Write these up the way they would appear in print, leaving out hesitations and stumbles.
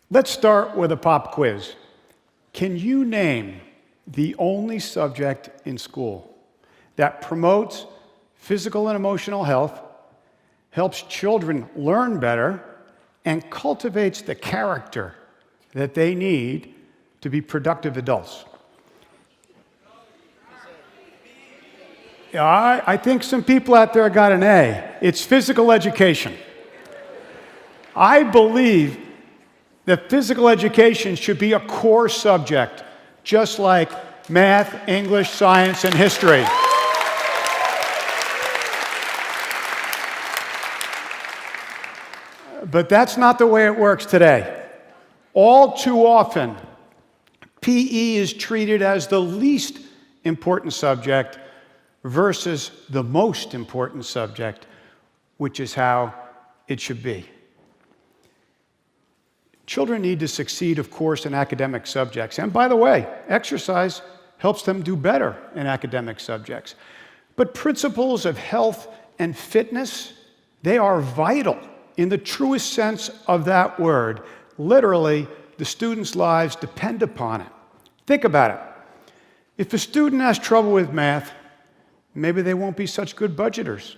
Let's start with a pop quiz. Can you name the only subject in school that promotes physical and emotional health, helps children learn better, and cultivates the character that they need to be productive adults? I think some people out there got an A. It's physical education. I believe that physical education should be a core subject, just like math, English, science, and history. But that's not the way it works today. All too often, PE is treated as the least important subject versus the most important subject, which is how it should be. Children need to succeed, of course, in academic subjects. And by the way, exercise helps them do better in academic subjects. But principles of health and fitness, they are vital in the truest sense of that word. Literally, the students' lives depend upon it. Think about it. If a student has trouble with math, maybe they won't be such good budgeters.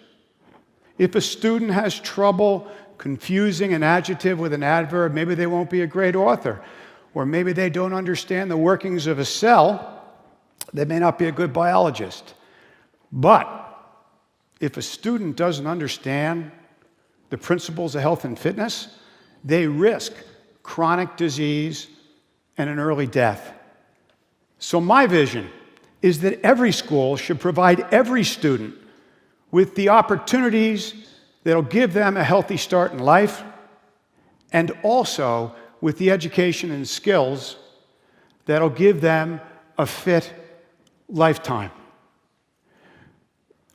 If a student has trouble confusing an adjective with an adverb, maybe they won't be a great author. Or maybe they don't understand the workings of a cell, they may not be a good biologist. But if a student doesn't understand the principles of health and fitness, they risk chronic disease and an early death. So my vision is that every school should provide every student with the opportunities that'll give them a healthy start in life, and also with the education and skills that'll give them a fit lifetime.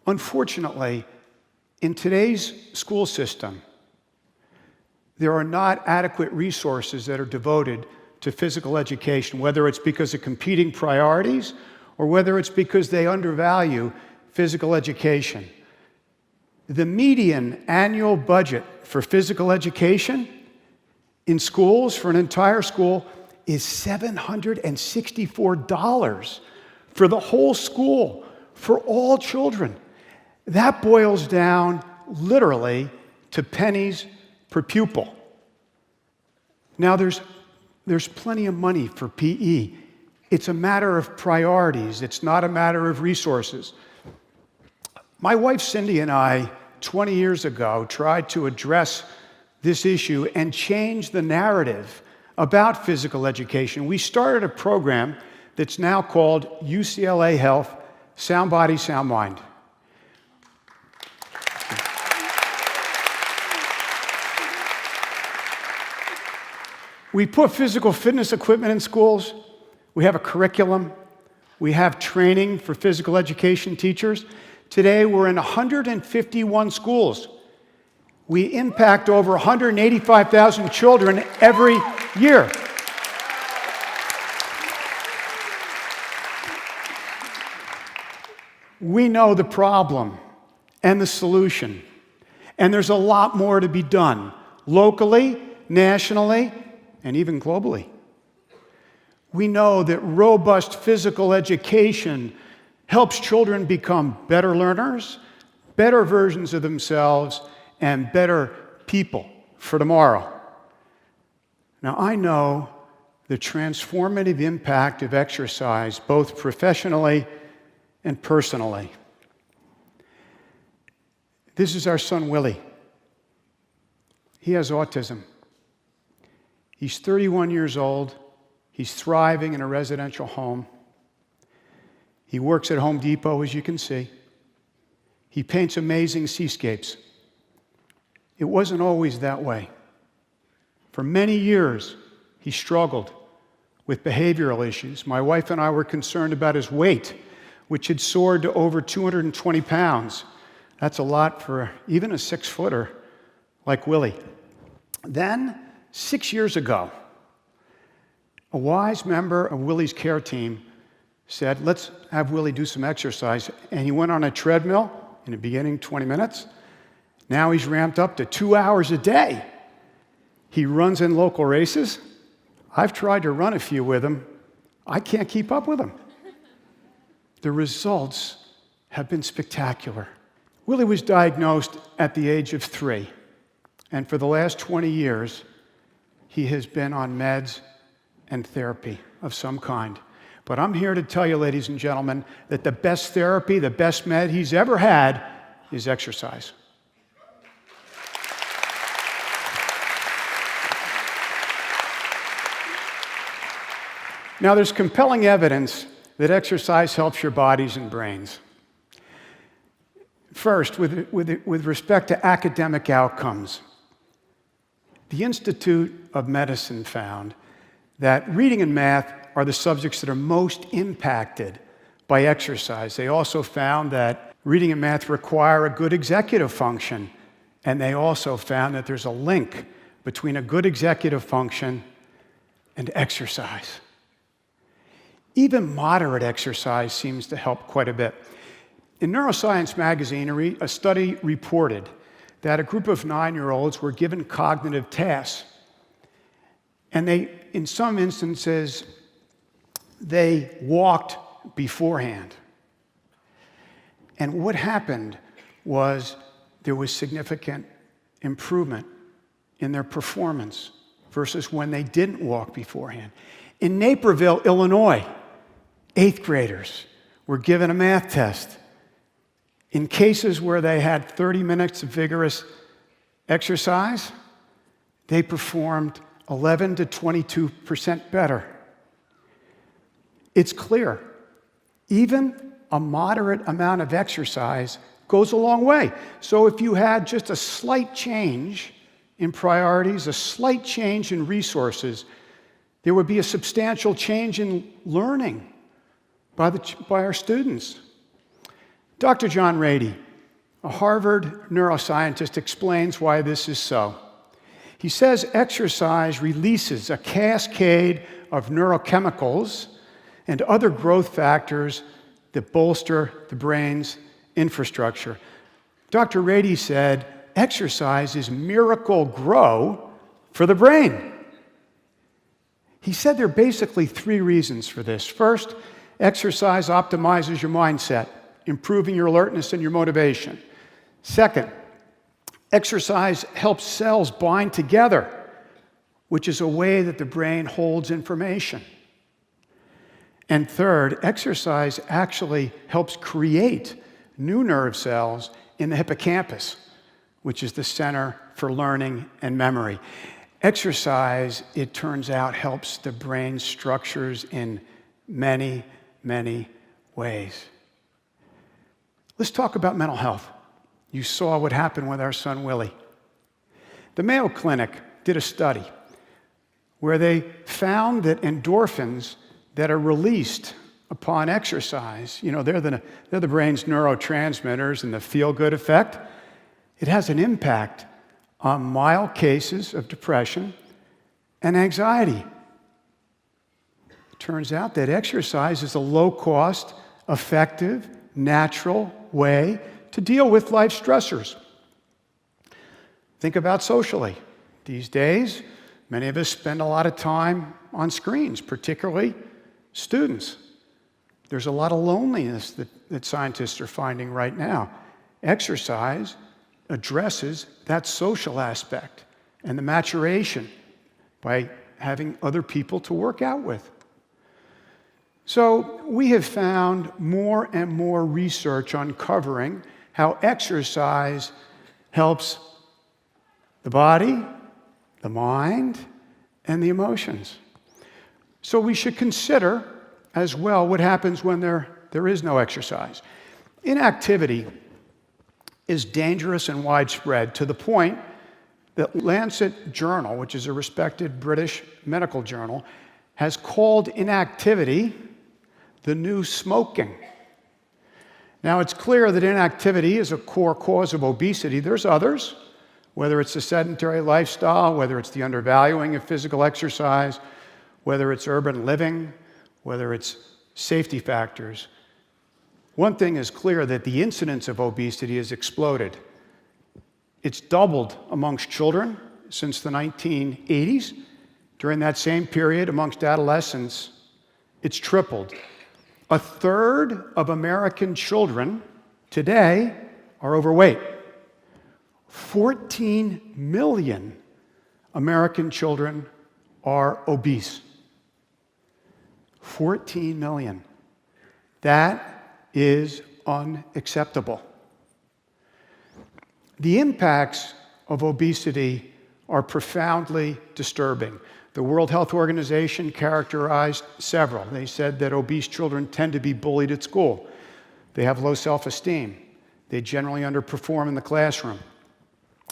Unfortunately, in today's school system, there are not adequate resources that are devoted to physical education, whether it's because of competing priorities or whether it's because they undervalue physical education. The median annual budget for physical education in schools, for an entire school, is $764 for the whole school, for all children. That boils down literally to pennies per pupil. Now, there's plenty of money for PE. It's a matter of priorities. It's not a matter of resources. My wife Cindy and I, 20 years ago, tried to address this issue and change the narrative about physical education. We started a program that's now called UCLA Health, Sound Body, Sound Mind. We put physical fitness equipment in schools. We have a curriculum. We have training for physical education teachers. Today, we're in 151 schools. We impact over 185,000 children every year. We know the problem and the solution, and there's a lot more to be done, locally, nationally, and even globally. We know that robust physical education helps children become better learners, better versions of themselves, and better people for tomorrow. Now, I know the transformative impact of exercise, both professionally and personally. This is our son, Willie. He has autism. He's 31 years old. He's thriving in a residential home. He works at Home Depot, as you can see. He paints amazing seascapes. It wasn't always that way. For many years, he struggled with behavioral issues. My wife and I were concerned about his weight, which had soared to over 220 pounds. That's a lot for even a 6-footer like Willie. Then, 6 years ago, a wise member of Willie's care team said, let's have Willie do some exercise. And he went on a treadmill in the beginning, 20 minutes. Now he's ramped up to 2 hours a day. He runs in local races. I've tried to run a few with him. I can't keep up with him. The results have been spectacular. Willie was diagnosed at the age of 3. And for the last 20 years, he has been on meds and therapy of some kind. But I'm here to tell you, ladies and gentlemen, that the best therapy, the best med he's ever had is exercise. Now, there's compelling evidence that exercise helps your bodies and brains. First, with respect to academic outcomes, the Institute of Medicine found that reading and math are the subjects that are most impacted by exercise. They also found that reading and math require a good executive function, and they also found that there's a link between a good executive function and exercise. Even moderate exercise seems to help quite a bit. In Neuroscience magazine, a study reported that a group of 9-year-olds were given cognitive tasks. And in some instances, they walked beforehand. And what happened was there was significant improvement in their performance versus when they didn't walk beforehand. In Naperville, Illinois, 8th graders were given a math test. In cases where they had 30 minutes of vigorous exercise, they performed 11 to 22% better. It's clear, even a moderate amount of exercise goes a long way. So if you had just a slight change in priorities, a slight change in resources, there would be a substantial change in learning by our students. Dr. John Ratey, a Harvard neuroscientist, explains why this is so. He says exercise releases a cascade of neurochemicals and other growth factors that bolster the brain's infrastructure. Dr. Ratey said, exercise is miracle grow for the brain. He said there are basically 3 reasons for this. First, exercise optimizes your mindset, improving your alertness and your motivation. Second, exercise helps cells bind together, which is a way that the brain holds information. And third, exercise actually helps create new nerve cells in the hippocampus, which is the center for learning and memory. Exercise, it turns out, helps the brain structures in many, many ways. Let's talk about mental health. You saw what happened with our son, Willie. The Mayo Clinic did a study where they found that endorphins that are released upon exercise, they're the brain's neurotransmitters and the feel-good effect. It has an impact on mild cases of depression and anxiety. It turns out that exercise is a low-cost, effective, natural way to deal with life stressors. Think about socially. These days, many of us spend a lot of time on screens, particularly students. There's a lot of loneliness that scientists are finding right now. Exercise addresses that social aspect and the maturation by having other people to work out with. So we have found more and more research uncovering how exercise helps the body, the mind, and the emotions. So we should consider as well what happens when there is no exercise. Inactivity is dangerous and widespread to the point that Lancet Journal, which is a respected British medical journal, has called inactivity the new smoking. Now, it's clear that inactivity is a core cause of obesity. There's others, whether it's the sedentary lifestyle, whether it's the undervaluing of physical exercise, whether it's urban living, whether it's safety factors. One thing is clear, that the incidence of obesity has exploded. It's doubled amongst children since the 1980s. During that same period, amongst adolescents, it's tripled. A third of American children today are overweight. 14 million American children are obese. 14 million. That is unacceptable. The impacts of obesity are profoundly disturbing. The World Health Organization characterized several. They said that obese children tend to be bullied at school. They have low self-esteem. They generally underperform in the classroom.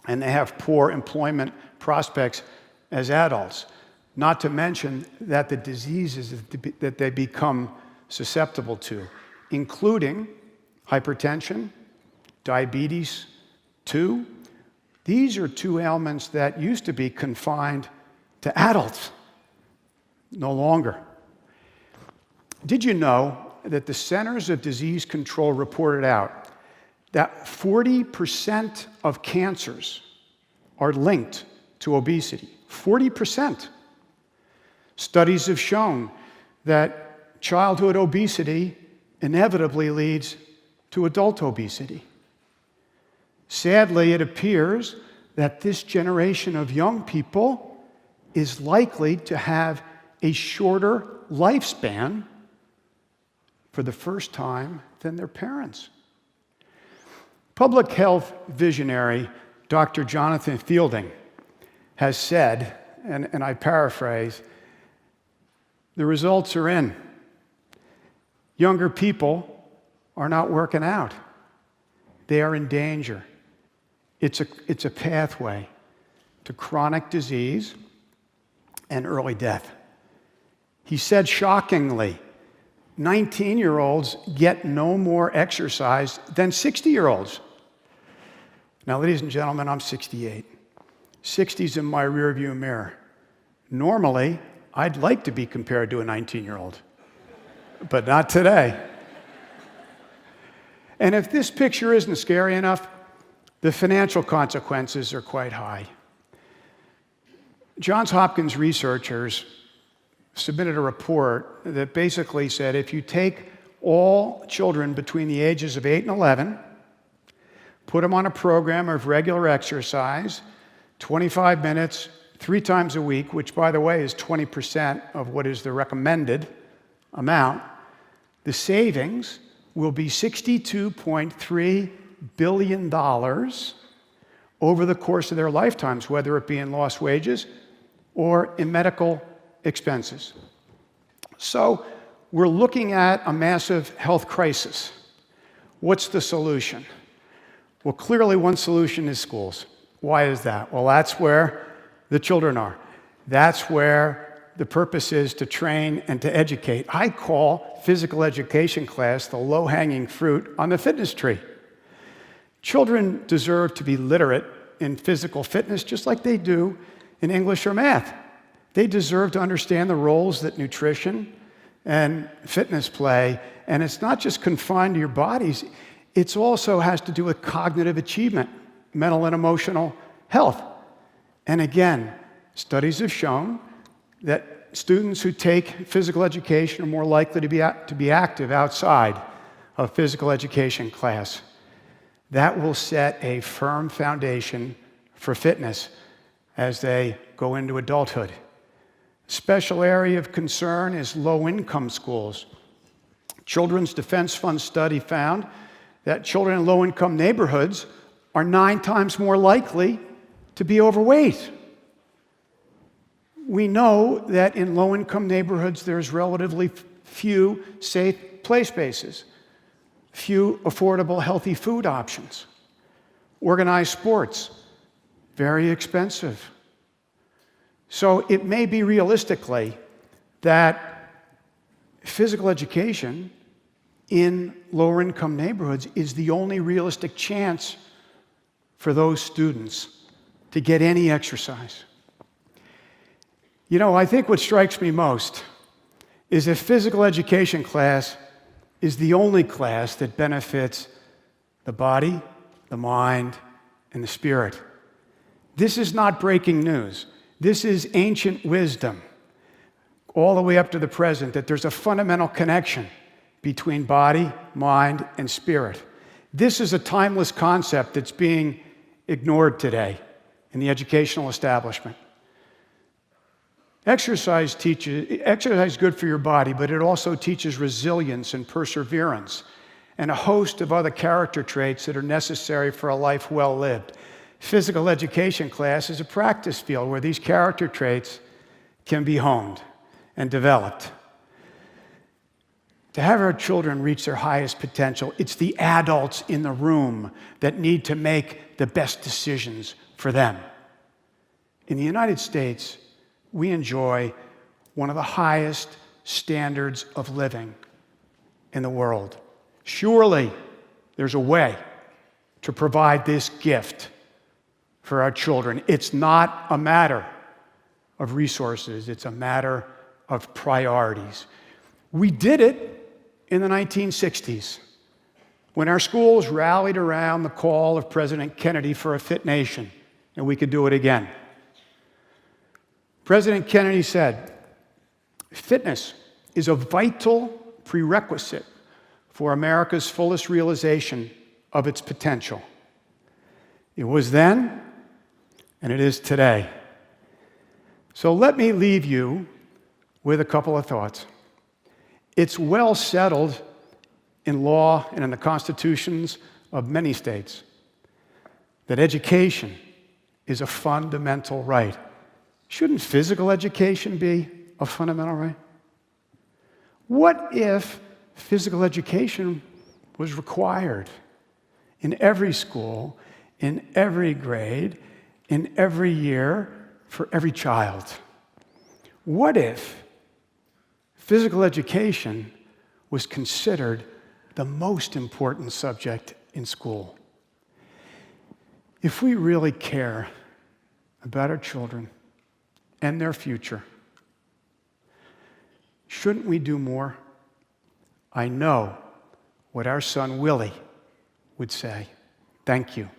And they have poor employment prospects as adults. Not to mention that the diseases that they become susceptible to, including hypertension, diabetes 2. These are two ailments that used to be confined to adults. No longer. Did you know that the Centers of Disease Control reported out that 40% of cancers are linked to obesity? 40%. Studies have shown that childhood obesity inevitably leads to adult obesity. Sadly, it appears that this generation of young people is likely to have a shorter lifespan for the first time than their parents. Public health visionary Dr. Jonathan Fielding has said, and I paraphrase, the results are in. Younger people are not working out. They are in danger. It's a pathway to chronic disease and early death. He said, shockingly, 19-year-olds get no more exercise than 60-year-olds. Now, ladies and gentlemen, I'm 68. 60's in my rearview mirror. Normally, I'd like to be compared to a 19-year-old, but not today. And if this picture isn't scary enough, the financial consequences are quite high. Johns Hopkins researchers submitted a report that basically said if you take all children between the ages of 8 and 11, put them on a program of regular exercise, 25 minutes, 3 times a week, which, by the way, is 20% of what is the recommended amount, the savings will be $62.3 billion over the course of their lifetimes, whether it be in lost wages or in medical expenses. So we're looking at a massive health crisis. What's the solution? Well, clearly one solution is schools. Why is that? Well, that's where the children are. That's where the purpose is to train and to educate. I call physical education class the low-hanging fruit on the fitness tree. Children deserve to be literate in physical fitness just like they do in English or math. They deserve to understand the roles that nutrition and fitness play, and it's not just confined to your bodies, it also has to do with cognitive achievement, mental and emotional health. And again, studies have shown that students who take physical education are more likely to be active outside of physical education class. That will set a firm foundation for fitness as they go into adulthood. Special area of concern is low-income schools. Children's Defense Fund study found that children in low-income neighborhoods are 9 times more likely to be overweight. We know that in low-income neighborhoods there's relatively few safe play spaces, few affordable healthy food options. Organized sports, very expensive. So it may be realistically that physical education in lower income neighborhoods is the only realistic chance for those students to get any exercise. You know, I think what strikes me most is that physical education class is the only class that benefits the body, the mind, and the spirit. This is not breaking news. This is ancient wisdom, all the way up to the present, that there's a fundamental connection between body, mind, and spirit. This is a timeless concept that's being ignored today in the educational establishment. Exercise is good for your body, but it also teaches resilience and perseverance and a host of other character traits that are necessary for a life well lived. Physical education class is a practice field where these character traits can be honed and developed. To have our children reach their highest potential, it's the adults in the room that need to make the best decisions for them. In the United States, we enjoy one of the highest standards of living in the world. Surely, there's a way to provide this gift for our children. It's not a matter of resources, it's a matter of priorities. We did it in the 1960s when our schools rallied around the call of President Kennedy for a fit nation, and we could do it again. President Kennedy said, "Fitness is a vital prerequisite for America's fullest realization of its potential." It was then, and it is today. So let me leave you with a couple of thoughts. It's well settled in law and in the constitutions of many states that education is a fundamental right. Shouldn't physical education be a fundamental right? What if physical education was required in every school, in every grade, in every year, for every child? What if physical education was considered the most important subject in school? If we really care about our children and their future, shouldn't we do more? I know what our son Willie would say. Thank you.